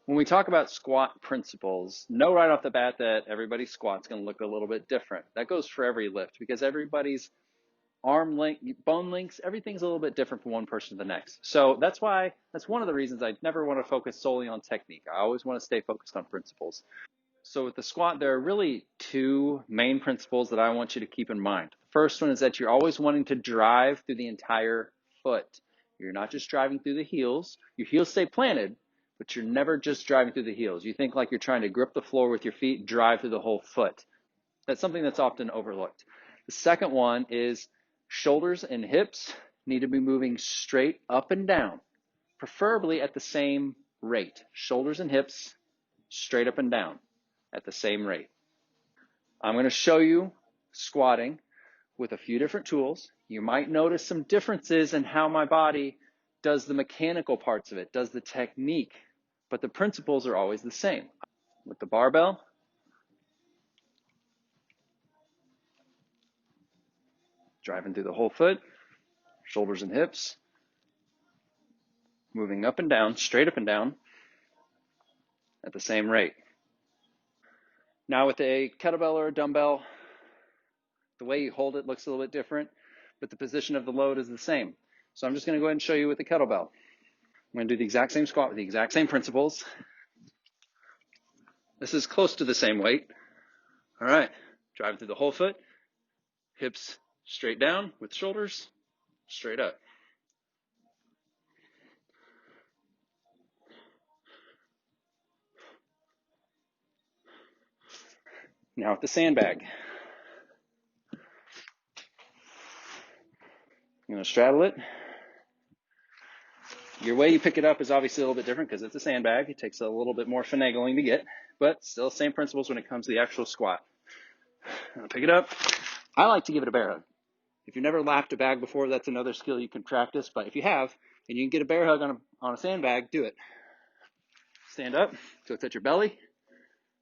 When we talk about squat principles, know right off the bat that everybody's squat's going to look a little bit different. That goes for every lift because everybody's arm length, bone lengths, everything's a little bit different from one person to the next. So that's one of the reasons I never want to focus solely on technique. I always want to stay focused on principles. So with the squat, there are really two main principles that I want you to keep in mind. The first one is that you're always wanting to drive through the entire foot. You're not just driving through the heels. Your heels stay planted, but you're never just driving through the heels. You think like you're trying to grip the floor with your feet, drive through the whole foot. That's something that's often overlooked. The second one is shoulders and hips need to be moving straight up and down, preferably at the same rate. Shoulders and hips straight up and down at the same rate. I'm going to show you squatting with a few different tools. You might notice some differences in how my body does the mechanical parts of it, does the technique, but the principles are always the same. With the barbell, driving through the whole foot, shoulders and hips, moving up and down, straight up and down at the same rate. Now with a kettlebell or a dumbbell, the way you hold it looks a little bit different, but the position of the load is the same. So I'm just going to go ahead and show you with the kettlebell. I'm going to do the exact same squat with the exact same principles. This is close to the same weight. All right, driving through the whole foot, hips straight down with shoulders straight up. Now with the sandbag. I'm going to straddle it. Your way you pick it up is obviously a little bit different because it's a sandbag. It takes a little bit more finagling to get, but still same principles when it comes to the actual squat. I'll pick it up. I like to give it a bear hug. If you've never lapped a bag before, that's another skill you can practice. But if you have, and you can get a bear hug on a sandbag, do it. Stand up so it's at your belly.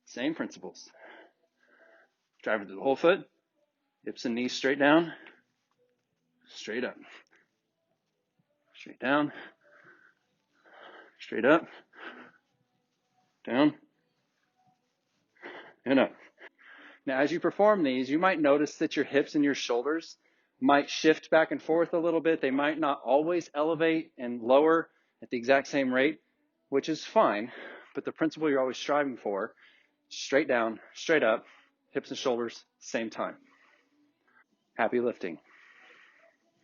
Same principles. Driving through the whole foot. Hips and knees straight down. Straight up. Straight down. Straight up. Down. And up. Now, as you perform these, you might notice that your hips and your shoulders might shift back and forth a little bit. They might not always elevate and lower at the exact same rate, which is fine. But the principle you're always striving for, straight down, straight up, hips and shoulders, same time. Happy lifting.